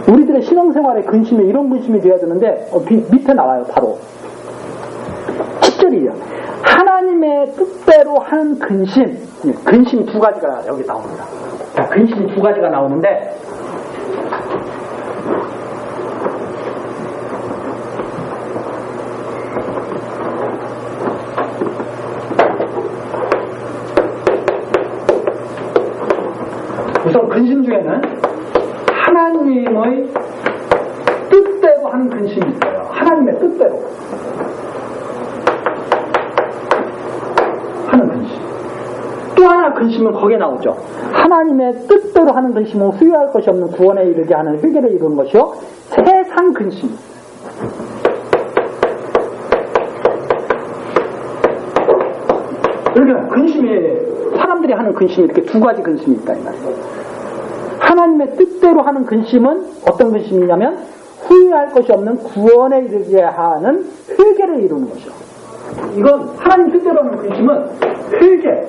우리들의 신앙생활의 근심이 이런 근심이 돼야 되는데, 밑에 나와요. 바로 10절이에요. 하나님의 뜻대로 하는 근심이 두 가지가 여기 나옵니다. 근심이 두 가지가 나오는데, 우선 근심 중에는 하나님의 뜻대로 하는 근심이 있어요. 하나님의 뜻대로 하는 근심. 또 하나 근심은 거기에 나오죠. 하나님의 뜻대로 하는 근심은 후회할 것이 없는 구원에 이르게 하는 회개를 이루는 것이요, 세상 근심. 이렇게 근심이, 사람들이 하는 근심이 이렇게 두 가지 근심이 있다 이 말이에요. 하나님의 뜻대로 하는 근심은 어떤 근심이냐면 후회할 것이 없는 구원에 이르게 하는 회개를 이루는 것이죠. 이건 하나님 뜻대로 하는 근심은 회개.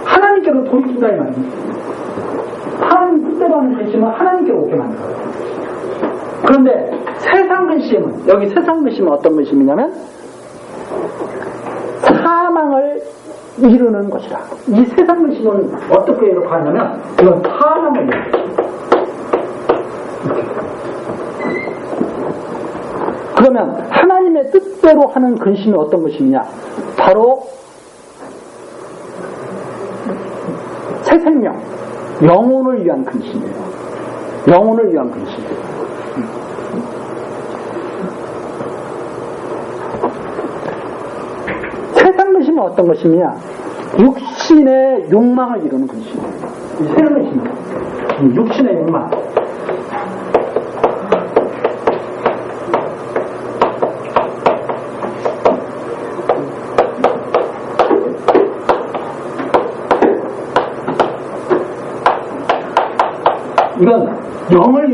하나님께로 돌이킨다 이 말입니다. 하나님 뜻대로 하는 근심은 하나님께로 오게 만들어요. 그런데 세상 근심은, 여기 세상 근심은 어떤 근심이냐면 사망을 이루는 것이라. 이 세상 근심은 어떻게 이렇게 하냐면 이건 사망을 이루는 것이다. 그러면 하나님의 뜻대로 하는 근심이 어떤 것이냐? 바로 새 생명, 영혼을 위한 근심이에요. 영혼을 위한 근심이에요. 세상 근심은 어떤 것이냐? 육신의 욕망을 이루는 근심이에요. 이 세상 근심은 육신의 욕망. 이건 영혼을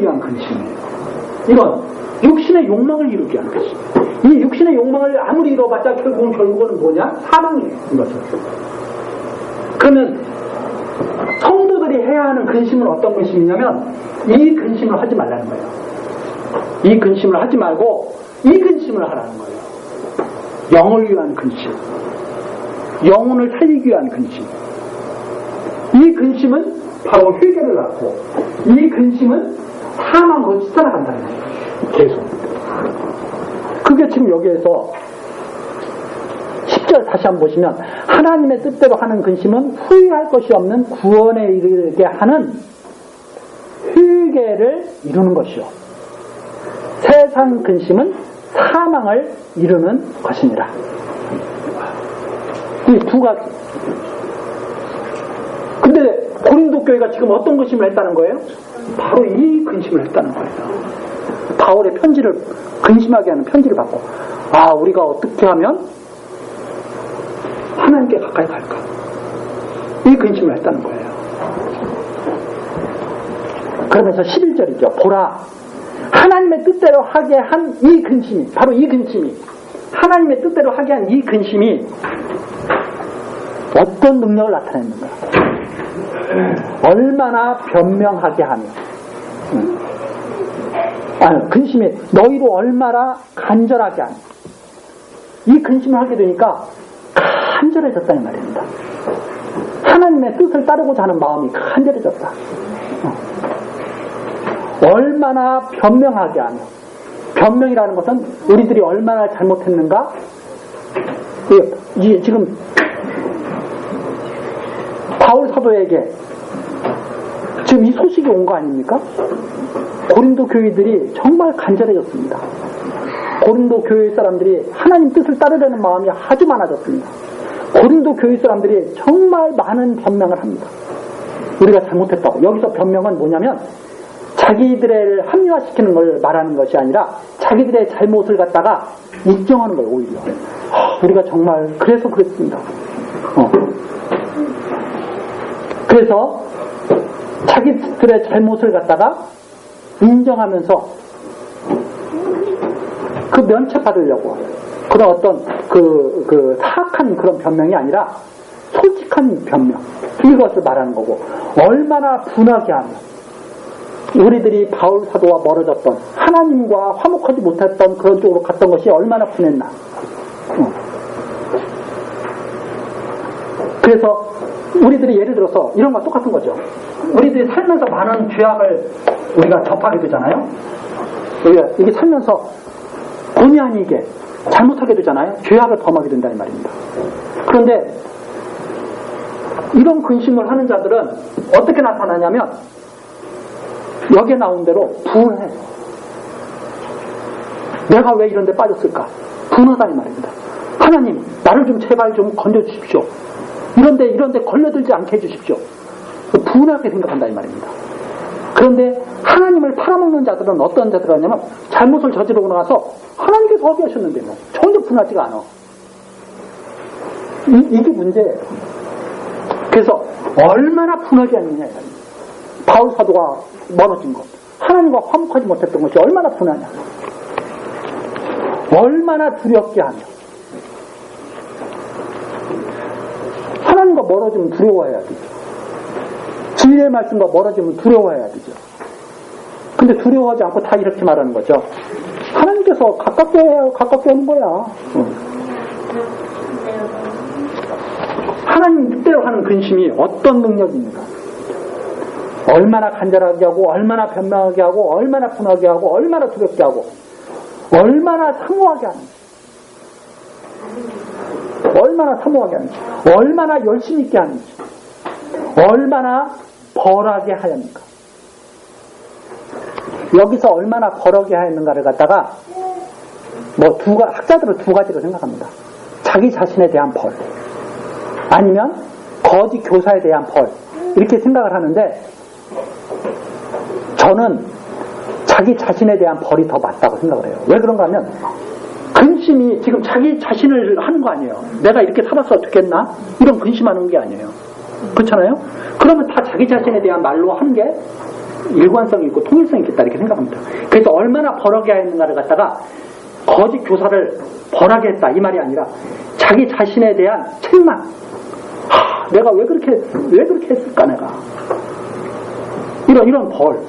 위한 근심이에요. 이건 육신의 욕망을 이루기 위한 근심이에요. 이 육신의 욕망을 아무리 이뤄봤자 결국은 뭐냐? 사망이에요. 이것은. 그러면 성도들이 해야 하는 근심은 어떤 근심이냐면 이 근심을 하지 말라는 거예요. 이 근심을 하지 말고 이 근심을 하라는 거예요. 영을 위한 근심, 영혼을 살리기 위한 근심. 이 근심은 바로 회개를 낳고, 이 근심은 사망으로 살아간다는 거예요. 계속. 그게 지금 여기에서 10절 다시 한번 보시면, 하나님의 뜻대로 하는 근심은 후회할 것이 없는 구원에 이르게 하는 회개를 이루는 것이요, 세상 근심은 사망을 이루는 것이니라. 이 두 가지. 근데 고린도 교회가 지금 어떤 근심을 했다는 거예요? 바로 이 근심을 했다는 거예요. 바울의 편지를, 근심하게 하는 편지를 받고, 아, 우리가 어떻게 하면 하나님께 가까이 갈까? 이 근심을 했다는 거예요. 그러면서 11절이죠. 보라, 하나님의 뜻대로 하게 한 이 근심이, 바로 이 근심이, 하나님의 뜻대로 하게 한 이 근심이 어떤 능력을 나타냈는가? 얼마나 변명하게 하며, 근심이 너희로 얼마나 간절하게 하며, 이 근심을 하게 되니까 간절해졌다는 말입니다. 하나님의 뜻을 따르고자 하는 마음이 간절해졌다. 얼마나 변명하게 하며, 변명이라는 것은 우리들이 얼마나 잘못했는가? 지금 바울 사도에게 지금 이 소식이 온 거 아닙니까? 고린도 교회들이 정말 간절해졌습니다. 고린도 교회 사람들이 하나님 뜻을 따르려는 마음이 아주 많아졌습니다. 고린도 교회 사람들이 정말 많은 변명을 합니다. 우리가 잘못했다고. 여기서 변명은 뭐냐면 자기들을 합리화시키는 걸 말하는 것이 아니라 자기들의 잘못을 갖다가 인정하는 거예요. 오히려 우리가 정말 그래서 그랬습니다. 그래서 자기들의 잘못을 갖다가 인정하면서 그 면책받으려고 그런 어떤 사악한 그런 변명이 아니라 솔직한 변명, 이것을 말하는 거고, 얼마나 분하게 하면 우리들이 바울 사도와 멀어졌던, 하나님과 화목하지 못했던 그런 쪽으로 갔던 것이 얼마나 분했나. 그래서 우리들이 예를 들어서 이런 거 똑같은 거죠. 우리들이 살면서 많은 죄악을 우리가 접하게 되잖아요. 우리가 이게 살면서 본의 아니게 잘못하게 되잖아요. 죄악을 범하게 된다는 말입니다. 그런데 이런 근심을 하는 자들은 어떻게 나타나냐면 여기에 나온 대로 분해. 내가 왜 이런 데 빠졌을까? 분하다는 말입니다. 하나님, 나를 좀 제발 좀 건져주십시오. 이런데 걸려들지 않게 해주십시오. 분하게 생각한다는 말입니다. 그런데 하나님을 팔아먹는 자들은 어떤 자들 하냐면 잘못을 저지르고 나서 하나님께서 어디 하셨는데 뭐 전혀 분하지가 않아. 이게 문제예요. 그래서 얼마나 분하게 하느냐. 바울 사도가 멀어진 것, 하나님과 화목하지 못했던 것이 얼마나 분하냐. 얼마나 두렵게 하며. 하나님과 멀어지면 두려워해야 되죠. 진리의 말씀과 멀어지면 두려워해야 되죠. 근데 두려워하지 않고 다 이렇게 말하는 거죠. 하나님께서 가깝게 해요. 가깝게 하는 거야. 하나님 뜻대로 하는 근심이 어떤 능력입니까? 얼마나 간절하게 하고, 얼마나 변명하게 하고, 얼마나 분하게 하고, 얼마나 두렵게 하고, 얼마나 사모하게 하는지, 얼마나 사모하게 하는지, 얼마나 열심히 있게 하는지, 얼마나 벌하게 하였는가. 여기서 얼마나 벌하게 하였는가를 갖다가 학자들은 두 가지로 생각합니다. 자기 자신에 대한 벌, 아니면 거짓 교사에 대한 벌, 이렇게 생각을 하는데, 저는 자기 자신에 대한 벌이 더 맞다고 생각을 해요. 왜 그런가 하면 근심이 지금 자기 자신을 하는 거 아니에요. 내가 이렇게 살았어 좋겠나? 이런 근심하는 게 아니에요. 그렇잖아요? 그러면 다 자기 자신에 대한 말로 하는 게 일관성이 있고 통일성이 있겠다 이렇게 생각합니다. 그래서 얼마나 벌하게 했는가를 갖다가 거짓 교사를 벌하게 했다 이 말이 아니라 자기 자신에 대한 책망. 내가 왜 그렇게 했을까 내가. 이런 벌,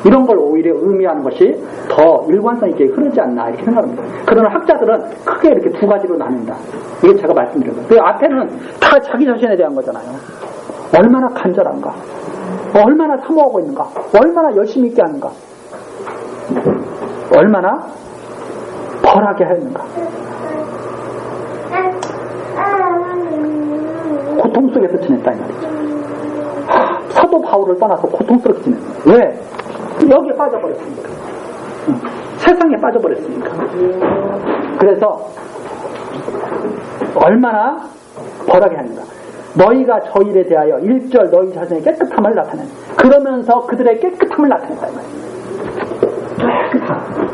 이런 걸 오히려 의미하는 것이 더 일관성 있게 흐르지 않나 이렇게 생각합니다. 그러나 학자들은 크게 이렇게 두 가지로 나눈다. 이게 제가 말씀드린 거예요. 그 앞에는 다 자기 자신에 대한 거잖아요. 얼마나 간절한가, 얼마나 사모하고 있는가, 얼마나 열심히 있게 하는가, 얼마나 벌하게 하였는가. 고통 속에서 지냈다 이 말이죠. 사도 바울을 떠나서 고통스럽게 지냈어요. 왜? 여기에 빠져버렸으니까. 세상에 빠져버렸으니까. 그래서 얼마나 벌하게 하는가. 너희가 저 일에 대하여 1절 너희 자신의 깨끗함을 나타낸, 그러면서 그들의 깨끗함을 나타낸다 이 말이에요. 깨끗함.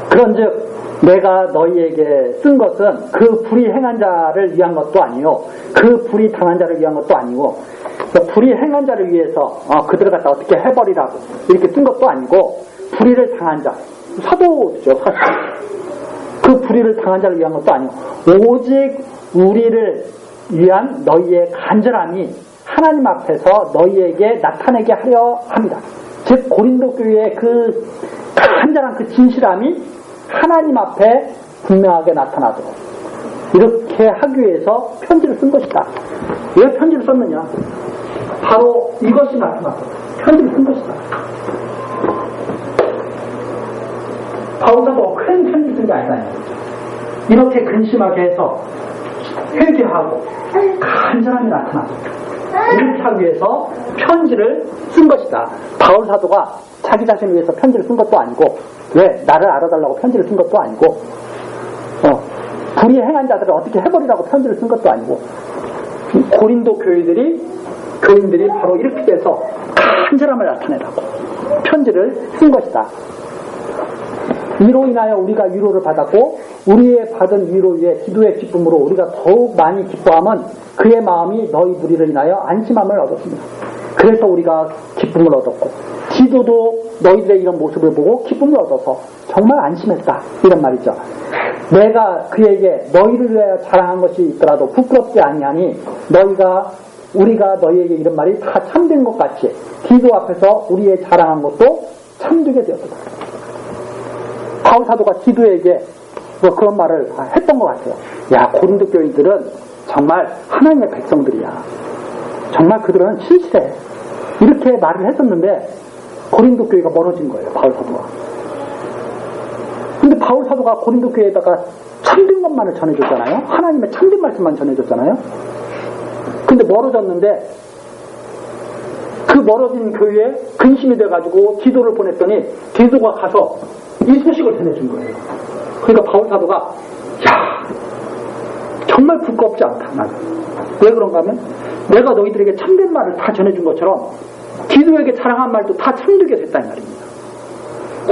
그런즉 내가 너희에게 쓴 것은 그 불의 행한 자를 위한 것도 아니요, 그 불의 당한 자를 위한 것도 아니고, 불의 행한 자를 위해서 그들을 갖다 어떻게 해버리라고 이렇게 쓴 것도 아니고, 불의를 당한 자, 사도죠, 사도. 그 불의를 당한 자를 위한 것도 아니고, 오직 우리를 위한 너희의 간절함이 하나님 앞에서 너희에게 나타내게 하려 합니다. 즉 고린도 교회의 그 간절한 그 진실함이 하나님 앞에 분명하게 나타나도록 이렇게 하기 위해서 편지를 쓴 것이다. 왜 편지를 썼느냐? 바로 이것이 나타나서 편지를 쓴 것이다. 바울사도 큰 편지를 쓴 게 아니다. 이렇게 근심하게 해서 회개하고 간절함이 나타나서 이렇게 하기 위해서 편지를 쓴 것이다. 바울사도가 자기 자신을 위해서 편지를 쓴 것도 아니고 왜 나를 알아달라고 편지를 쓴 것도 아니고 불의에 행한 자들을 어떻게 해버리라고 편지를 쓴 것도 아니고 고린도 교인들이 바로 이렇게 돼서 간절함을 나타내라고 편지를 쓴 것이다. 이로 인하여 우리가 위로를 받았고 우리의 받은 위로 위에 기도의 기쁨으로 우리가 더욱 많이 기뻐하면 그의 마음이 너희 무리를 인하여 안심함을 얻었습니다. 그래서 우리가 기쁨을 얻었고 기도도 너희들의 이런 모습을 보고 기쁨을 얻어서 정말 안심했다 이런 말이죠. 내가 그에게 너희를 위하여 자랑한 것이 있더라도 부끄럽지 아니하니 우리가 너희에게 이런 말이 다 참된 것 같이 기도 앞에서 우리의 자랑한 것도 참되게 되었다. 바울사도가 기도에게 그런 말을 했던 것 같아요. 야, 고린도 교인들은 정말 하나님의 백성들이야. 정말 그들은 신실해. 이렇게 말을 했었는데 고린도 교회가 멀어진 거예요. 바울사도가. 근데 바울사도가 고린도 교회에다가 참된 것만을 전해줬잖아요. 하나님의 참된 말씀만 전해줬잖아요. 근데 멀어졌는데 그 멀어진 교회에 근심이 돼가지고 기도를 보냈더니 기도가 가서 이 소식을 전해준 거예요. 그러니까 바울사도가 야 정말 부끄럽지 않다. 나는. 왜 그런가 하면 내가 너희들에게 참된 말을 다 전해준 것처럼 기도에게 자랑한 말도 다 참되게 됐다 이 말입니다.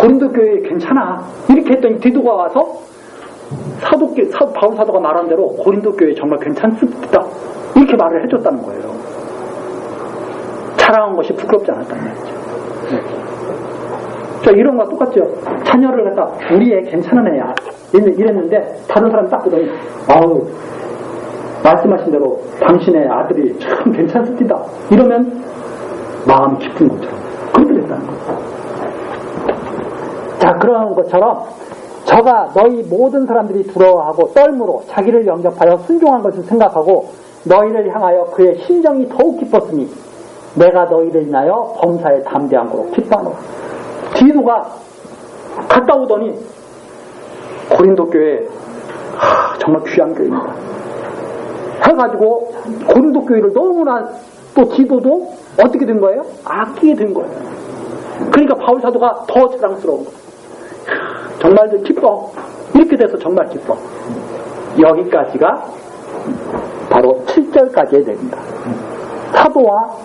고린도 교회 괜찮아 이렇게 했더니 디도가 와서 바울사도가 말한 대로 고린도 교회 정말 괜찮습니다 이렇게 말을 해줬다는 거예요. 자랑한 것이 부끄럽지 않았다는 말이죠. 자, 이런 거와 똑같죠. 자녀를 갖다 우리 애 괜찮은 애야 이랬는데 다른 사람 딱 보더니 아우 말씀하신 대로 당신의 아들이 참 괜찮습니다 이러면 마음이 깊은 것처럼 그렇게 됐다는 거예요. 자, 그런 것처럼 저가 너희 모든 사람들이 두려워하고 떨므로 자기를 영접하여 순종한 것을 생각하고 너희를 향하여 그의 심정이 더욱 깊었으니 내가 너희를 인하여 범사에 담대한 거로 기뻐하노라. 디도가 갔다 오더니 고린도 교회 정말 귀한 교회입니다 해가지고 고린도 교회를 너무나 또 디도도 어떻게 된 거예요? 아끼게 된 거예요. 그러니까 바울사도가 더 자랑스러운 거예요. 정말 기뻐. 이렇게 돼서 정말 기뻐. 여기까지가 바로 7절까지의 내용입니다. 사도와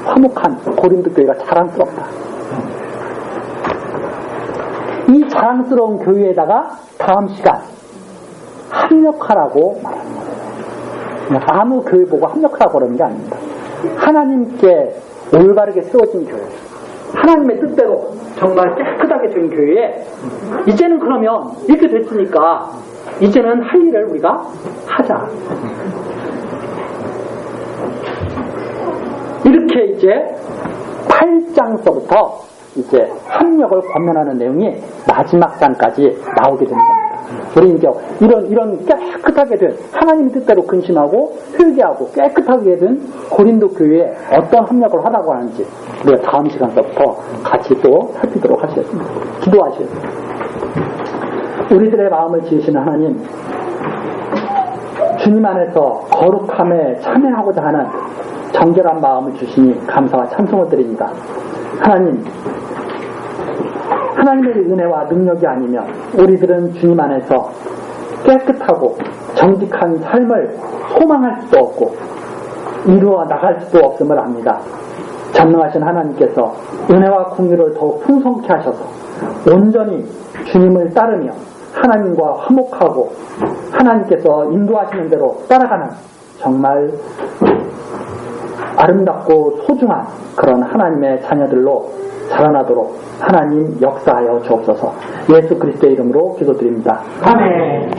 화목한 고린도 교회가 자랑스럽다. 이 자랑스러운 교회에다가 다음 시간 합력하라고 말합니다. 아무 교회 보고 합력하라고 그러는 게 아닙니다. 하나님께 올바르게 세워진 교회, 하나님의 뜻대로 정말 깨끗하게 된 교회에 이제는 그러면 이렇게 됐으니까 이제는 할 일을 우리가 하자. 이렇게 이제 8장서부터 이제 합력을 권면하는 내용이 마지막 장까지 나오게 되는 겁니다. 우리 이제 이런 깨끗하게 된 하나님의 뜻대로 근심하고 회개하고 깨끗하게 된 고린도 교회에 어떤 합력을 하라고 하는지 우리가 다음 시간부터 같이 또 살피도록 하시겠습니다. 기도하시겠습니다. 우리들의 마음을 지으시는 하나님, 주님 안에서 거룩함에 참여하고자 하는 정결한 마음을 주시니 감사와 찬송을 드립니다. 하나님의 은혜와 능력이 아니면 우리들은 주님 안에서 깨끗하고 정직한 삶을 소망할 수도 없고 이루어 나갈 수도 없음을 압니다. 전능하신 하나님께서 은혜와 긍휼을 더욱 풍성케 하셔서 온전히 주님을 따르며 하나님과 화목하고 하나님께서 인도하시는 대로 따라가는 정말 아름답고 소중한 그런 하나님의 자녀들로 자라나도록 하나님 역사하여 주옵소서. 예수 그리스도의 이름으로 기도드립니다. 아멘.